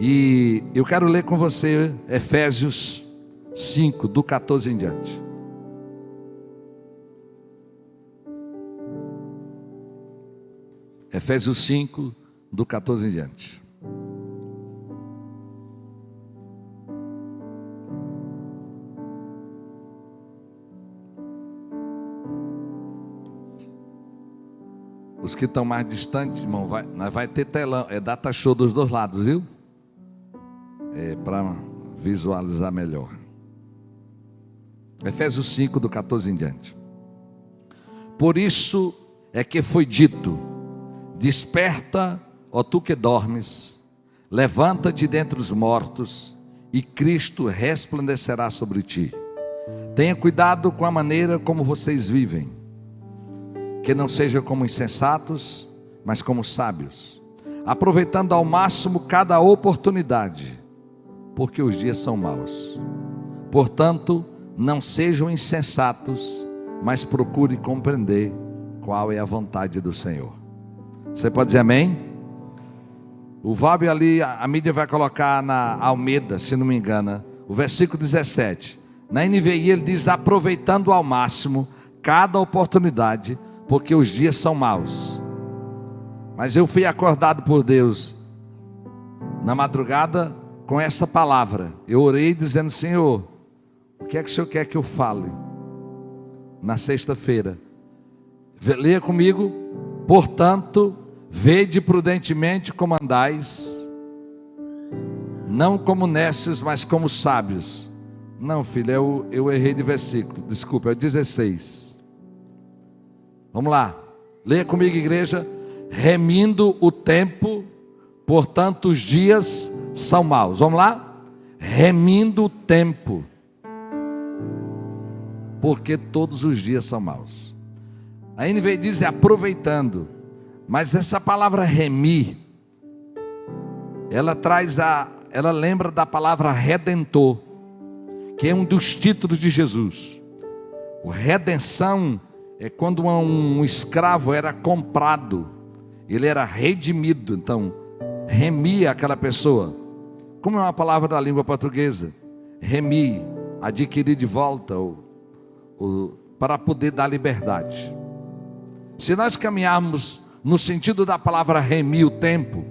E eu quero ler com você Efésios 5, do 14 em diante. Efésios 5, do 14 em diante. Os que estão mais distantes, irmão, nós vai ter telão, é data show dos dois lados, viu? É para visualizar melhor. Efésios 5, do 14 em diante. Por isso é que foi dito: desperta, ó tu que dormes, levanta-te dentre os mortos, e Cristo resplandecerá sobre ti. Tenha cuidado com a maneira como vocês vivem, que não sejam como insensatos, mas como sábios, aproveitando ao máximo cada oportunidade, porque os dias são maus. Portanto, não sejam insensatos, mas procure compreender qual é a vontade do Senhor. Você pode dizer amém? O Valbe ali, a mídia vai colocar na Almeida, se não me engano, o versículo 17. Na NVI ele diz: aproveitando ao máximo cada oportunidade, porque os dias são maus. Mas eu fui acordado por Deus na madrugada com essa palavra. Eu orei dizendo: Senhor, o que é que o Senhor quer que eu fale na sexta-feira? Leia comigo. Portanto, vede prudentemente como andais, não como necios, mas como sábios. Não, filho, eu errei de versículo, desculpa, é o 16. Vamos lá, leia comigo, igreja. Remindo o tempo, portanto os dias são maus. Vamos lá? Remindo o tempo, porque todos os dias são maus. A NVI diz aproveitando, mas essa palavra remir, ela lembra da palavra redentor, que é um dos títulos de Jesus. O redenção é quando um escravo era comprado, ele era redimido. Então, remir aquela pessoa, como é uma palavra da língua portuguesa, remir, adquirir de volta, para poder dar liberdade. Se nós caminharmos no sentido da palavra remir o tempo,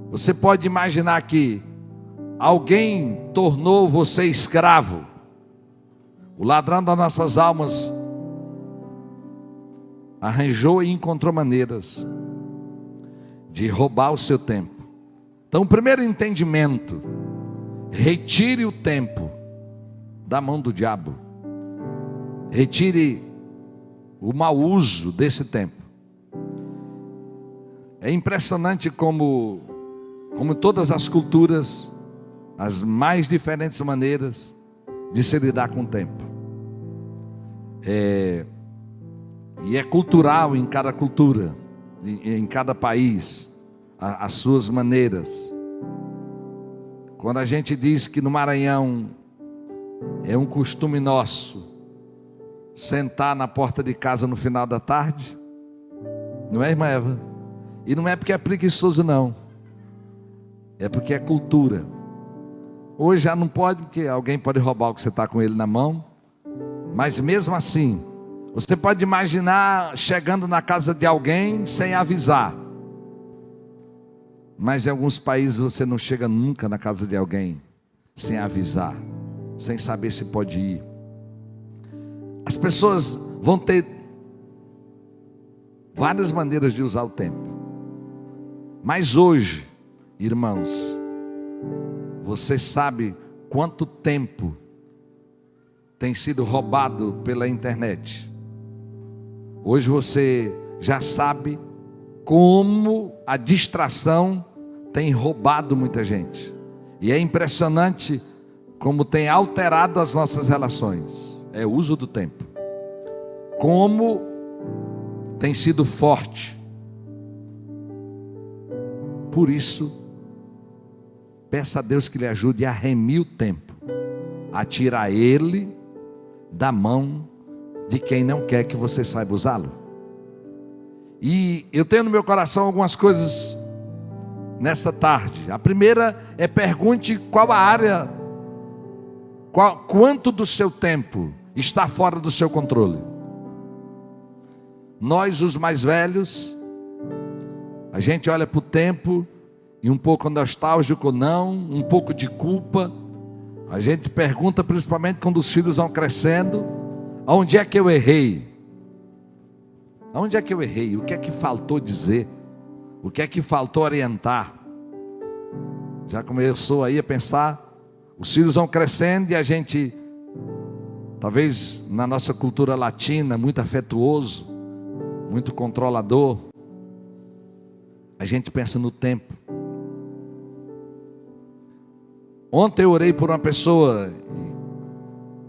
você pode imaginar que alguém tornou você escravo. O ladrão das nossas almas arranjou e encontrou maneiras de roubar o seu tempo. Então, o primeiro entendimento: retire o tempo da mão do diabo. Retire o mau uso desse tempo. É impressionante como todas as culturas, as mais diferentes maneiras de se lidar com o tempo. E é cultural em cada cultura, em cada país, as suas maneiras. Quando a gente diz que no Maranhão é um costume nosso sentar na porta de casa no final da tarde, não é, irmã Eva? E não é porque é preguiçoso, não, é porque é cultura. Hoje já não pode, porque alguém pode roubar o que você está com ele na mão. Mas mesmo assim, você pode imaginar chegando na casa de alguém sem avisar. Mas em alguns países você não chega nunca na casa de alguém sem avisar, sem saber se pode ir. As pessoas vão ter várias maneiras de usar o tempo. Mas hoje, irmãos, você sabe quanto tempo tem sido roubado pela internet? Hoje você já sabe como a distração tem roubado muita gente. E é impressionante como tem alterado as nossas relações. É o uso do tempo. Como tem sido forte. Por isso, peça a Deus que lhe ajude a remir o tempo, a tirar ele da mão de quem não quer que você saiba usá-lo. E eu tenho no meu coração algumas coisas nessa tarde. A primeira é: pergunte qual a área, quanto do seu tempo está fora do seu controle. Nós, os mais velhos, a gente olha para o tempo e um pouco nostálgico, não, um pouco de culpa. A gente pergunta, principalmente quando os filhos vão crescendo: onde é que eu errei? Onde é que eu errei? O que é que faltou dizer? O que é que faltou orientar? Já começou aí a pensar? Os filhos vão crescendo e a gente, talvez na nossa cultura latina, muito afetuoso, muito controlador, a gente pensa no tempo. Ontem eu orei por uma pessoa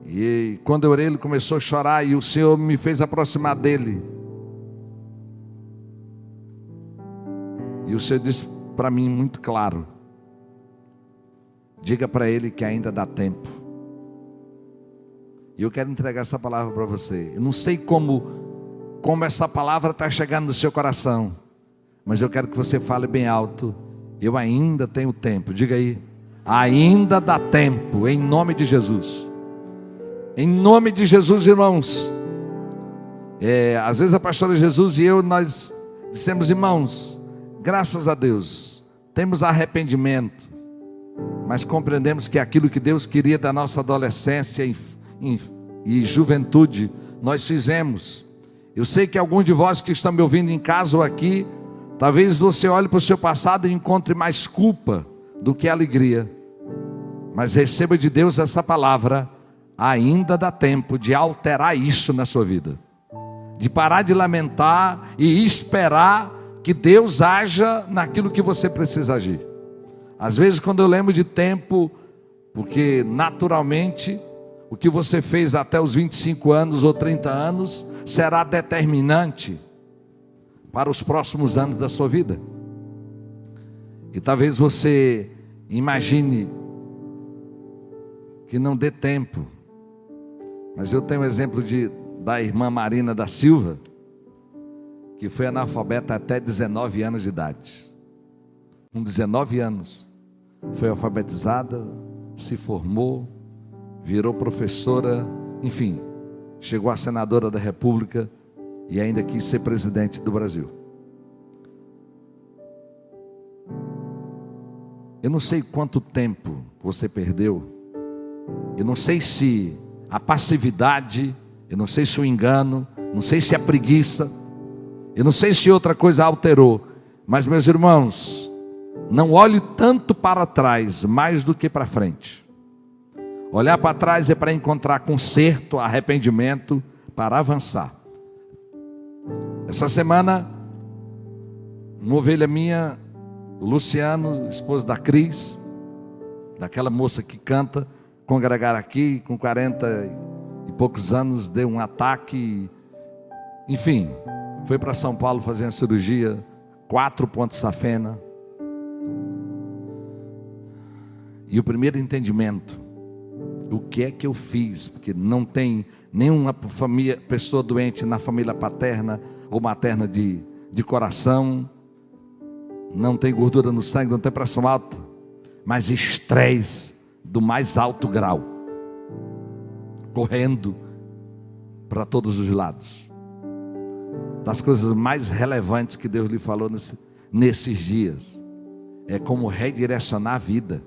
e quando eu orei ele começou a chorar e o Senhor me fez aproximar dele. E o Senhor disse para mim muito claro: diga para ele que ainda dá tempo. E eu quero entregar essa palavra para você. Eu não sei como essa palavra está chegando no seu coração, mas eu quero que você fale bem alto: eu ainda tenho tempo. Diga aí: ainda dá tempo, em nome de Jesus. Em nome de Jesus, irmãos. Às vezes a pastora Jesus e eu, nós dissemos: irmãos, graças a Deus, temos arrependimento, mas compreendemos que aquilo que Deus queria da nossa adolescência e juventude, nós fizemos. Eu sei que alguns de vós que estão me ouvindo em casa ou aqui, talvez você olhe para o seu passado e encontre mais culpa do que alegria. Mas receba de Deus essa palavra: ainda dá tempo de alterar isso na sua vida, de parar de lamentar e esperar que Deus haja naquilo que você precisa agir. Às vezes quando eu lembro de tempo, porque naturalmente o que você fez até os 25 anos ou 30 anos será determinante para os próximos anos da sua vida. E talvez você imagine que não dê tempo, mas eu tenho o exemplo da irmã Marina da Silva, que foi analfabeta até 19 anos de idade. Com 19 anos foi alfabetizada, se formou, virou professora, enfim, chegou a senadora da República e ainda quis ser presidente do Brasil. Eu não sei quanto tempo você perdeu, eu não sei se a passividade, eu não sei se o engano, não sei se a preguiça, eu não sei se outra coisa alterou, mas meus irmãos, não olhe tanto para trás mais do que para frente. Olhar para trás é para encontrar conserto, arrependimento, para avançar. Essa semana, uma ovelha minha, o Luciano, esposo da Cris, daquela moça que canta, congregar aqui, com 40 e poucos anos, deu um ataque, enfim, foi para São Paulo fazer uma cirurgia, 4 pontos safena. E o primeiro entendimento: o que é que eu fiz? Porque não tem nenhuma pessoa doente na família paterna ou materna de coração, não tem gordura no sangue, não tem pressão alta, mas estresse do mais alto grau, correndo para todos os lados. Das coisas mais relevantes que Deus lhe falou nesses dias é como redirecionar a vida.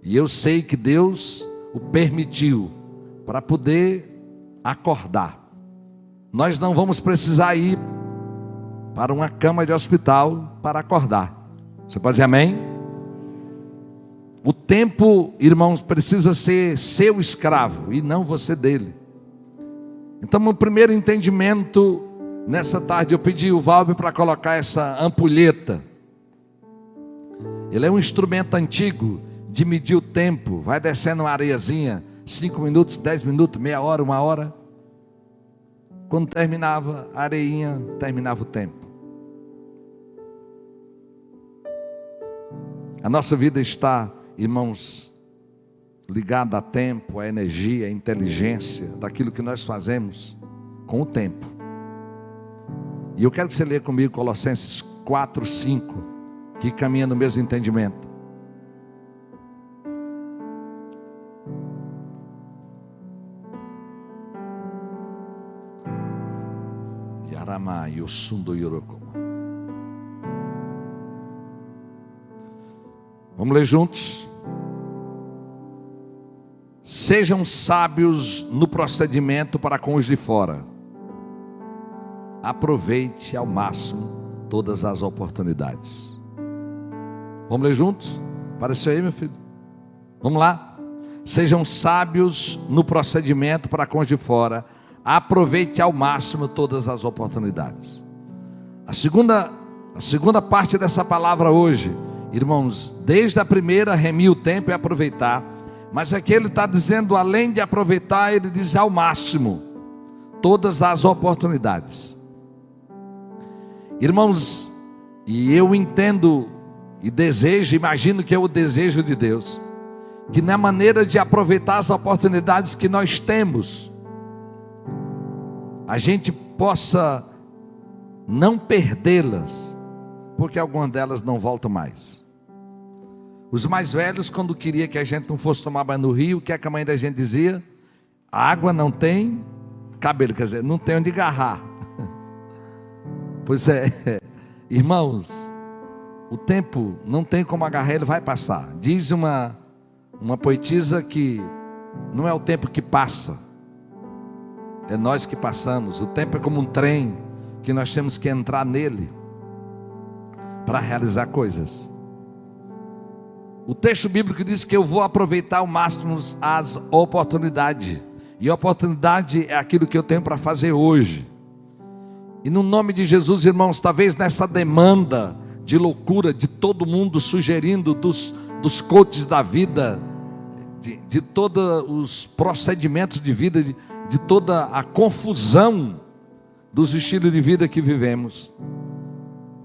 E eu sei que Deus o permitiu para poder acordar. Nós não vamos precisar ir para uma cama de hospital para acordar. Você pode dizer amém? O tempo, irmãos, precisa ser seu escravo e não você dele. Então, o primeiro entendimento, nessa tarde eu pedi o Valber para colocar essa ampulheta. Ele é um instrumento antigo de medir o tempo. Vai descendo uma areiazinha, 5 minutos, 10 minutos, meia hora, 1 hora. Quando terminava a areinha, terminava o tempo. A nossa vida está, irmãos, ligada a tempo, a energia, a inteligência daquilo que nós fazemos com o tempo. E eu quero que você leia comigo Colossenses 4:5, que caminha no mesmo entendimento. Yarama Yosundo Yorokoma. Vamos ler juntos? Sejam sábios no procedimento para com os de fora. Aproveite ao máximo todas as oportunidades. Vamos ler juntos? Apareceu aí, meu filho? Vamos lá? Sejam sábios no procedimento para com os de fora. Aproveite ao máximo todas as oportunidades. A segunda parte dessa palavra hoje, irmãos, desde a primeira, remir o tempo e aproveitar. Mas aqui ele está dizendo, além de aproveitar, ele diz ao máximo todas as oportunidades. Irmãos, e eu entendo e desejo, imagino que é o desejo de Deus, que na maneira de aproveitar as oportunidades que nós temos, a gente possa não perdê-las, porque algumas delas não voltam mais. Os mais velhos, quando queria que a gente não fosse tomar banho no rio, o que é que a mãe da gente dizia? A água não tem cabelo, quer dizer, não tem onde agarrar. Pois é, irmãos, o tempo não tem como agarrar, ele vai passar. Diz uma poetisa que não é o tempo que passa, é nós que passamos. O tempo é como um trem que nós temos que entrar nele para realizar coisas. O texto bíblico diz que eu vou aproveitar ao máximo as oportunidades. E oportunidade é aquilo que eu tenho para fazer hoje. E no nome de Jesus, irmãos, talvez nessa demanda de loucura de todo mundo sugerindo dos coaches da vida, de todos os procedimentos de vida, de toda a confusão dos estilos de vida que vivemos,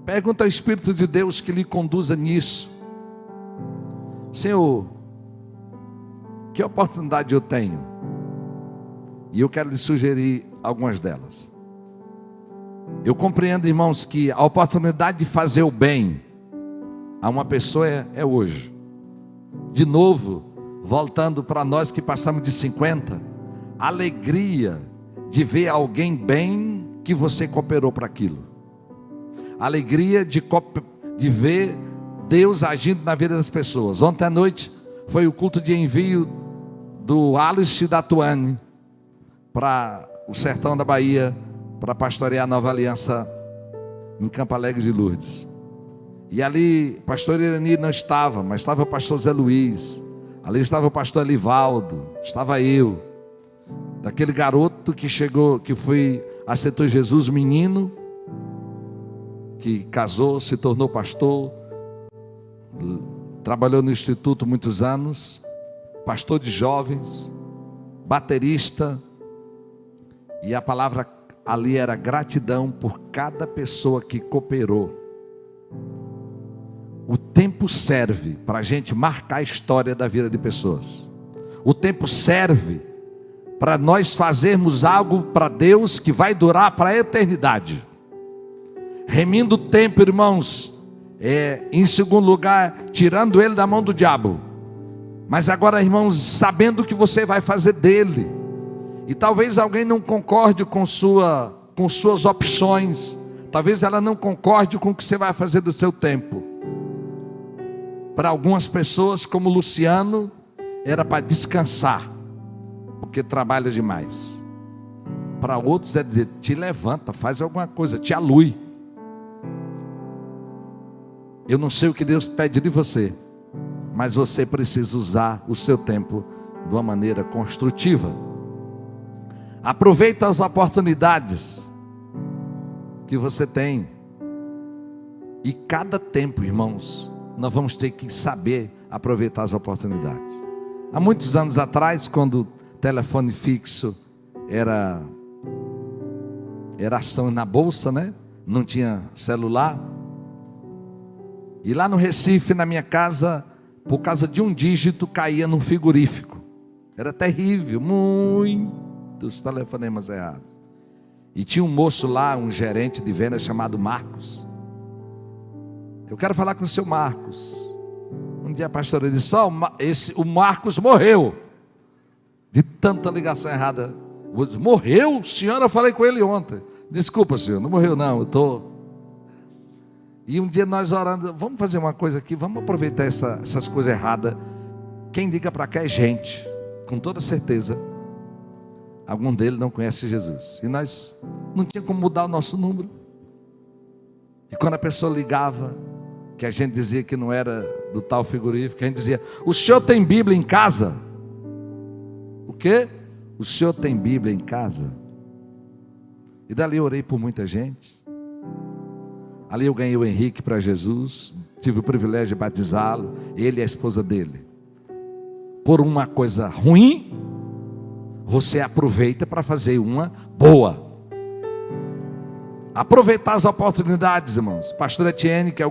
pergunta ao Espírito de Deus que lhe conduza nisso. Senhor, que oportunidade eu tenho? E eu quero lhe sugerir algumas delas. Eu compreendo, irmãos, que a oportunidade de fazer o bem a uma pessoa é hoje. De novo, voltando para nós que passamos de 50, a alegria de ver alguém bem que você cooperou para aquilo. A alegria de ver Deus agindo na vida das pessoas. Ontem à noite foi o culto de envio do Alice e da Tuane para o sertão da Bahia, para pastorear a Nova Aliança em Campo Alegre de Lourdes. E ali, pastor Irani não estava, mas estava o pastor Zé Luiz, ali estava o pastor Elivaldo, estava eu, daquele garoto que chegou, que aceitou Jesus, menino, que casou, se tornou pastor, trabalhou no instituto muitos anos, pastor de jovens, baterista, e a palavra ali era gratidão por cada pessoa que cooperou. O tempo serve para a gente marcar a história da vida de pessoas. O tempo serve para nós fazermos algo para Deus que vai durar para a eternidade. Remindo o tempo, irmãos, em segundo lugar, tirando ele da mão do diabo. Mas agora, irmãos, sabendo o que você vai fazer dele. E talvez alguém não concorde com suas opções. Talvez ela não concorde com o que você vai fazer do seu tempo. Para algumas pessoas, como Luciano, era para descansar, porque trabalha demais. Para outros é dizer, te levanta, faz alguma coisa, te alui. Eu não sei o que Deus pede de você, mas você precisa usar o seu tempo de uma maneira construtiva. Aproveita as oportunidades que você tem. E cada tempo, irmãos, nós vamos ter que saber aproveitar as oportunidades. Há muitos anos atrás, quando o telefone fixo era ação na bolsa, né? Não tinha celular. E lá no Recife, na minha casa, por causa de um dígito, caía num frigorífico. Era terrível, muitos telefonemas errados. E tinha um moço lá, um gerente de vendas chamado Marcos. Eu quero falar com o seu Marcos. Um dia a pastora disse: o Marcos morreu. De tanta ligação errada. Morreu? Senhora, eu falei com ele ontem. Desculpa, senhor, não morreu não, eu estou... E um dia nós orando, vamos fazer uma coisa aqui, vamos aproveitar essas coisas erradas. Quem liga para cá é gente, com toda certeza. Algum deles não conhece Jesus. E nós não tinha como mudar o nosso número. E quando a pessoa ligava, que a gente dizia que não era do tal frigorífico, a gente dizia: o senhor tem Bíblia em casa? O quê? O senhor tem Bíblia em casa? E dali eu orei por muita gente. Ali eu ganhei o Henrique para Jesus. Tive o privilégio de batizá-lo, ele e a esposa dele. Por uma coisa ruim, você aproveita para fazer uma boa. Aproveitar as oportunidades, irmãos. Pastora Etienne, que a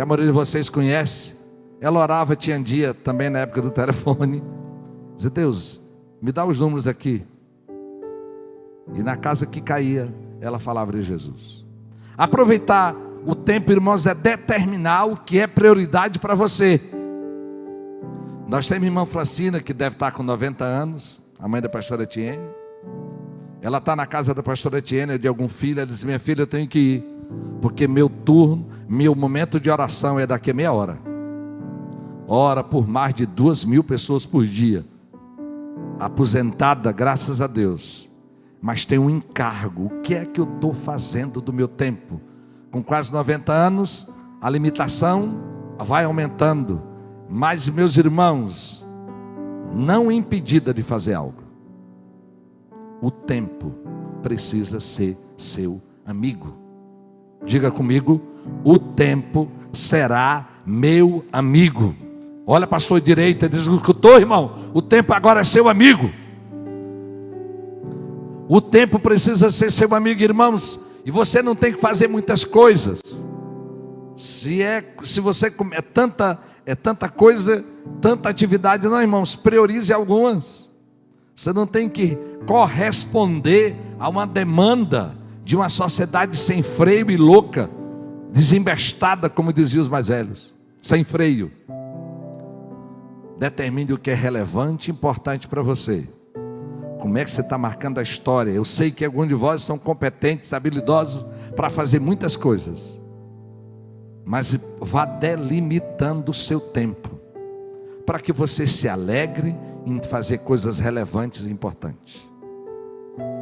maioria de vocês conhece, ela orava, tinha um dia também na época do telefone, dizia: Deus, me dá os números aqui. E na casa que caía, ela falava de Jesus. Aproveitar o tempo, irmãos, é determinar o que é prioridade para você. Nós temos a irmã Francina, que deve estar com 90 anos, a mãe da pastora Etienne. Ela está na casa da pastora Etienne, de algum filho. Ela disse: minha filha, eu tenho que ir, porque meu turno, meu momento de oração é daqui a meia hora. Ora por mais de 2.000 pessoas por dia. Aposentada, graças a Deus. Mas tem um encargo. O que é que eu estou fazendo do meu tempo? Com quase 90 anos, a limitação vai aumentando. Mas, meus irmãos, não impedida de fazer algo. O tempo precisa ser seu amigo. Diga comigo: o tempo será meu amigo. Olha para a sua direita e diz: escutou, irmão? O tempo agora é seu amigo. O tempo precisa ser seu amigo, irmãos. E você não tem que fazer muitas coisas. Se você é tanta coisa, tanta atividade, não, irmãos, priorize algumas. Você não tem que corresponder a uma demanda de uma sociedade sem freio e louca, desembestada, como diziam os mais velhos, sem freio. Determine o que é relevante e importante para você. Como é que você está marcando a história? Eu sei que alguns de vós são competentes, habilidosos para fazer muitas coisas, mas vá delimitando o seu tempo, para que você se alegre em fazer coisas relevantes e importantes.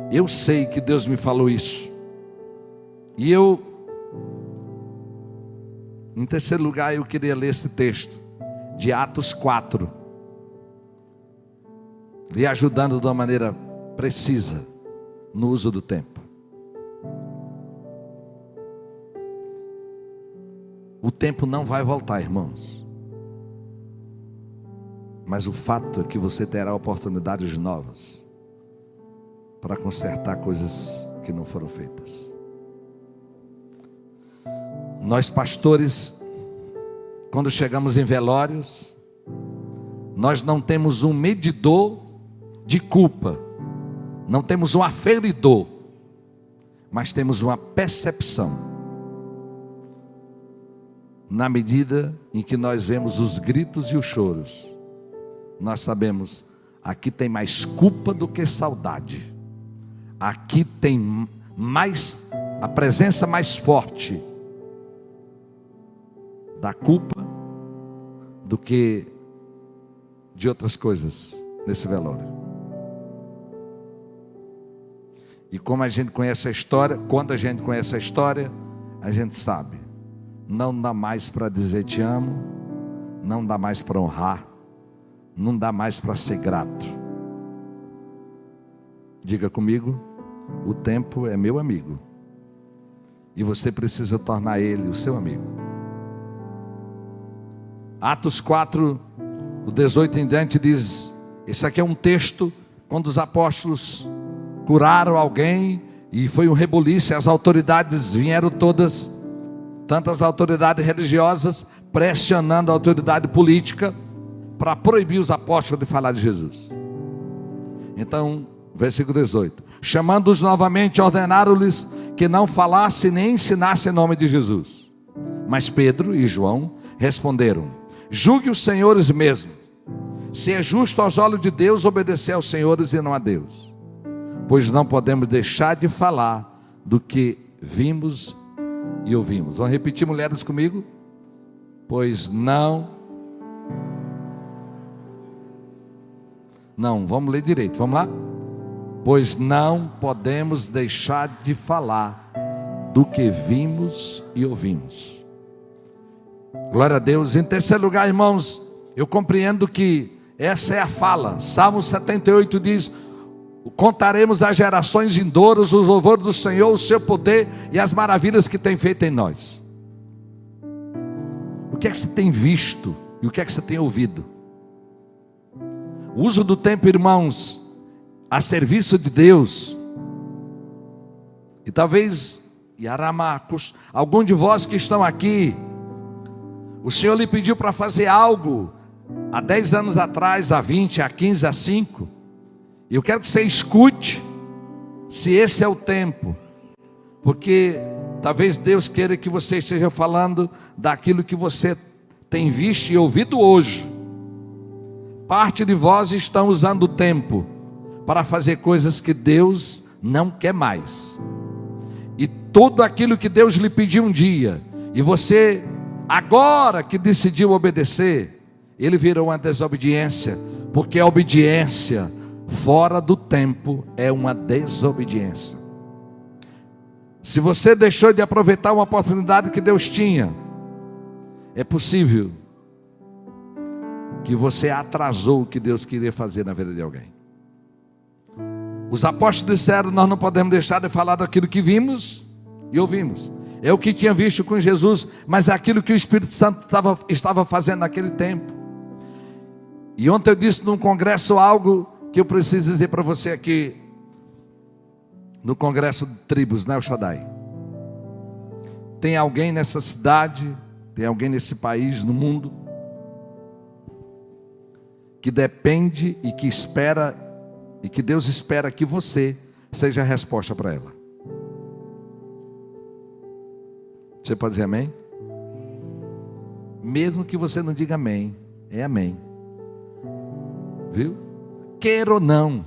Eu sei que Deus me falou isso. E em terceiro lugar, eu queria ler esse texto de Atos 4, lhe ajudando de uma maneira precisa no uso do tempo. O tempo não vai voltar, irmãos. Mas o fato é que você terá oportunidades novas para consertar coisas que não foram feitas. Nós pastores, quando chegamos em velórios, nós não temos um medidor de culpa, não temos um aferidor, mas temos uma percepção. Na medida em que nós vemos os gritos e os choros, nós sabemos: aqui tem mais culpa do que saudade. Aqui tem mais, a presença mais forte da culpa do que de outras coisas nesse velório. E como a gente conhece a história, quando a gente conhece a história, a gente sabe: não dá mais para dizer te amo, não dá mais para honrar, não dá mais para ser grato. Diga comigo: o tempo é meu amigo, e você precisa tornar ele o seu amigo. Atos 4, o 18 em diante diz, esse aqui é um texto quando os apóstolos curaram alguém e foi um rebuliço, as autoridades vieram todas, tantas autoridades religiosas pressionando a autoridade política para proibir os apóstolos de falar de Jesus. Então, versículo 18: chamando-os novamente, ordenaram-lhes que não falassem nem ensinassem em nome de Jesus. Mas Pedro e João responderam: julgue os senhores mesmo, se é justo aos olhos de Deus obedecer aos senhores e não a Deus, pois não podemos deixar de falar do que vimos e ouvimos. Vamos repetir, mulheres, comigo? Pois não, vamos ler direito, vamos lá? Pois não podemos deixar de falar do que vimos e ouvimos. Glória a Deus. Em terceiro lugar, irmãos, eu compreendo que essa é a fala. Salmo 78 diz: contaremos às gerações vindouras os louvores do Senhor, o seu poder e as maravilhas que tem feito em nós. O que é que você tem visto e o que é que você tem ouvido? O uso do tempo, irmãos, a serviço de Deus. E talvez, Yaramacos, algum de vós que estão aqui, o Senhor lhe pediu para fazer algo há 10 anos atrás, há 20, há 15, há 5. E eu quero que você escute, se esse é o tempo, porque talvez Deus queira que você esteja falando daquilo que você tem visto e ouvido hoje. Parte de vós estão usando o tempo para fazer coisas que Deus não quer mais. E tudo aquilo que Deus lhe pediu um dia, e você, agora que decidiu obedecer, ele virou uma desobediência, porque a obediência fora do tempo é uma desobediência. Se você deixou de aproveitar uma oportunidade que Deus tinha, é possível que você atrasou o que Deus queria fazer na vida de alguém. Os apóstolos disseram: nós não podemos deixar de falar daquilo que vimos e ouvimos. É o que tinha visto com Jesus, mas é aquilo que o Espírito Santo estava fazendo naquele tempo. E ontem eu disse num congresso algo que eu preciso dizer para você aqui, no congresso de tribos, né, El Shaddai? Tem alguém nessa cidade, tem alguém nesse país, no mundo, que depende e que espera, e que Deus espera que você seja a resposta para ela. Você pode dizer amém? Mesmo que você não diga amém, é amém. Viu? Queira ou não,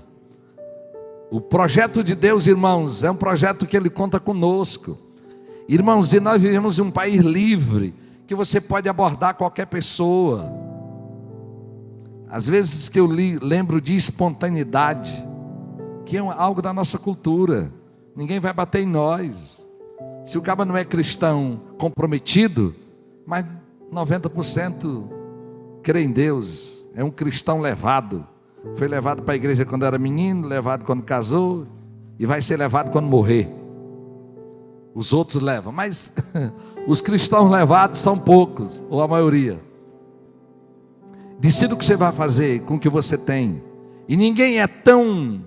o projeto de Deus, irmãos, é um projeto que Ele conta conosco. Irmãos, e nós vivemos em um país livre, que você pode abordar qualquer pessoa. Às vezes que eu lembro de espontaneidade, que é algo da nossa cultura. Ninguém vai bater em nós. Se o cara não é cristão comprometido, mas 90% crê em Deus, é um cristão levado. Foi levado para a igreja quando era menino, levado quando casou, e vai ser levado quando morrer. Os outros levam, mas os cristãos levados são poucos, ou a maioria. Decida o que você vai fazer com o que você tem. E ninguém é tão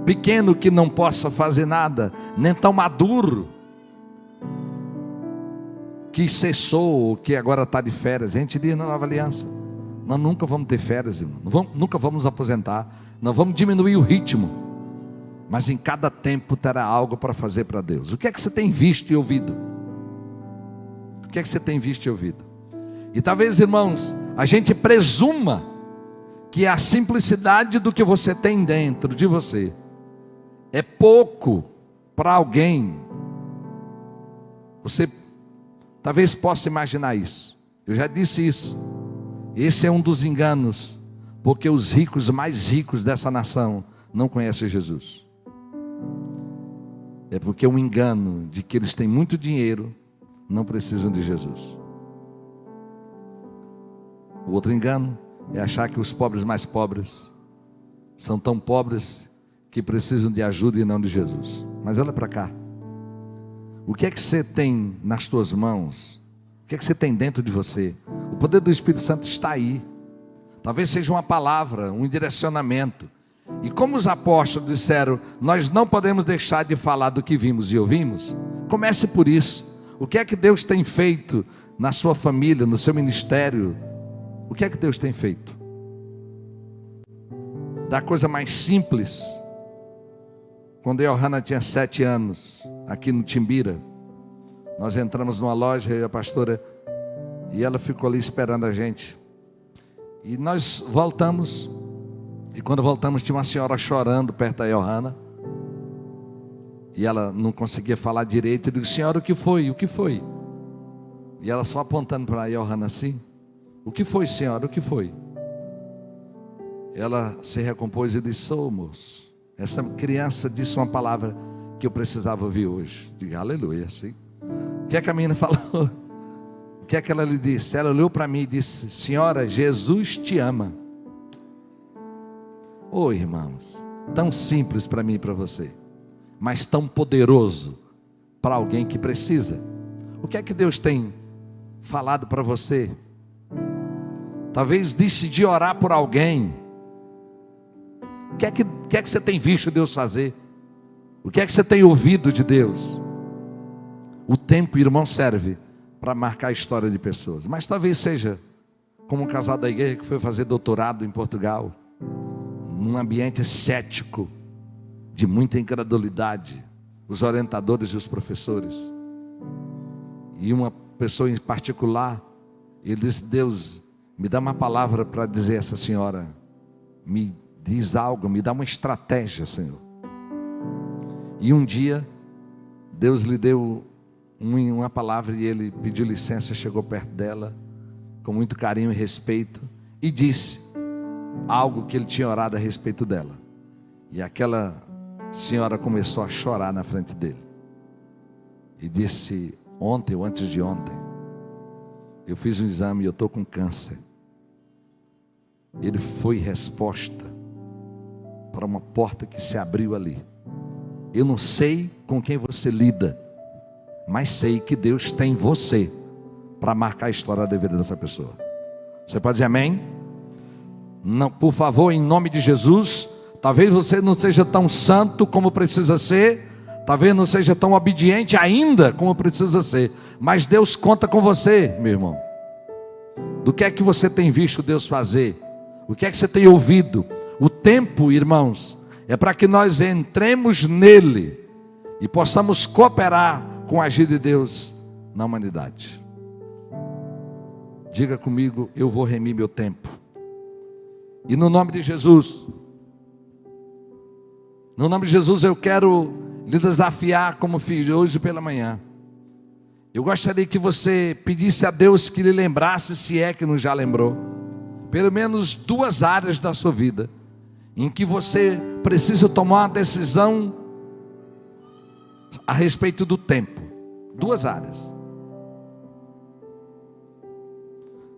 pequeno que não possa fazer nada, nem tão maduro que cessou, ou que agora está de férias. A gente diz na Nova Aliança: nós nunca vamos ter férias, irmão. Nunca vamos nos aposentar. Nós vamos diminuir o ritmo, mas em cada tempo terá algo para fazer para Deus. O que é que você tem visto e ouvido? O que é que você tem visto e ouvido? E talvez, irmãos, a gente presuma que a simplicidade do que você tem dentro de você é pouco para alguém. Você talvez possa imaginar isso. Eu já disse isso. Esse é um dos enganos, porque os ricos mais ricos dessa nação não conhecem Jesus. É porque é um engano de que eles têm muito dinheiro, não precisam de Jesus. O outro engano é achar que os pobres mais pobres são tão pobres que precisam de ajuda e não de Jesus. Mas olha para cá. O que é que você tem nas tuas mãos? O que é que você tem dentro de você? O poder do Espírito Santo está aí. Talvez seja uma palavra, um direcionamento. E como os apóstolos disseram: nós não podemos deixar de falar do que vimos e ouvimos. Comece por isso. O que é que Deus tem feito na sua família, no seu ministério? O que é que Deus tem feito? Da coisa mais simples. Quando Johanna tinha 7 anos, aqui no Timbira, Nós entramos numa loja, eu e a pastora, e ela ficou ali esperando a gente. E nós voltamos, e quando voltamos tinha uma senhora chorando perto da Johanna, e ela não conseguia falar direito. Eu digo: senhora, o que foi? O que foi? E ela só apontando para a Johanna assim: o que foi, senhora? O que foi? Ela se recompôs e disse: ô moço, essa criança disse uma palavra que eu precisava ouvir hoje. Diga aleluia, sim. O que é que a menina falou? O que é que ela lhe disse? Ela olhou para mim e disse: senhora, Jesus te ama. Ô irmãos, tão simples para mim e para você, mas tão poderoso para alguém que precisa. O que é que Deus tem falado para você? Talvez decidir orar por alguém. O que é que você tem visto Deus fazer? O que é que você tem ouvido de Deus? O tempo, irmão, serve para marcar a história de pessoas. Mas talvez seja como um casal da igreja que foi fazer doutorado em Portugal, num ambiente cético, de muita incredulidade, os orientadores e os professores. E uma pessoa em particular, ele disse: Deus, me dá uma palavra para dizer a essa senhora, me diz algo, me dá uma estratégia, Senhor. E um dia, Deus lhe deu uma palavra, e ele pediu licença, chegou perto dela, com muito carinho e respeito, e disse algo que ele tinha orado a respeito dela. E aquela senhora começou a chorar na frente dele, e disse: ontem ou antes de ontem, eu fiz um exame e eu estou com câncer. Ele foi resposta para uma porta que se abriu ali. Eu não sei com quem você lida, mas sei que Deus tem você para marcar a história da vida dessa pessoa. Você pode dizer amém? Não, por favor, em nome de Jesus. Talvez você não seja tão santo como precisa ser, talvez não seja tão obediente ainda como precisa ser, mas Deus conta com você, meu irmão. Do que é que você tem visto Deus fazer? O que é que você tem ouvido? O tempo, irmãos, é para que nós entremos nele e possamos cooperar com o agir de Deus na humanidade. Diga comigo: eu vou remir meu tempo. E no nome de Jesus, eu quero lhe desafiar como filho hoje pela manhã. Eu gostaria que você pedisse a Deus que lhe lembrasse, se é que não já lembrou, pelo menos 2 áreas da sua vida em que você precisa tomar uma decisão a respeito do tempo. 2 áreas.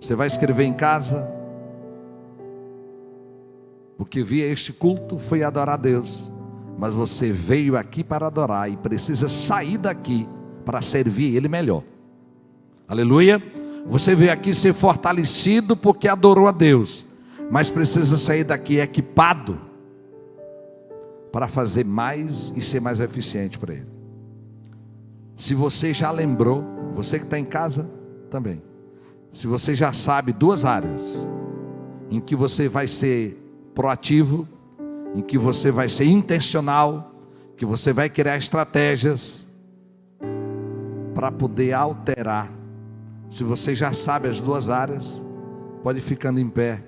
Você vai escrever em casa: porque via este culto foi adorar a Deus, mas você veio aqui para adorar e precisa sair daqui para servir Ele melhor. Aleluia. Você veio aqui ser fortalecido porque adorou a Deus, mas precisa sair daqui equipado para fazer mais e ser mais eficiente para Ele. Se você já lembrou, você que está em casa também, se você já sabe 2 áreas em que você vai ser proativo, em que você vai ser intencional, que você vai criar estratégias para poder alterar. Se você já sabe as 2 áreas, pode ir ficando em pé.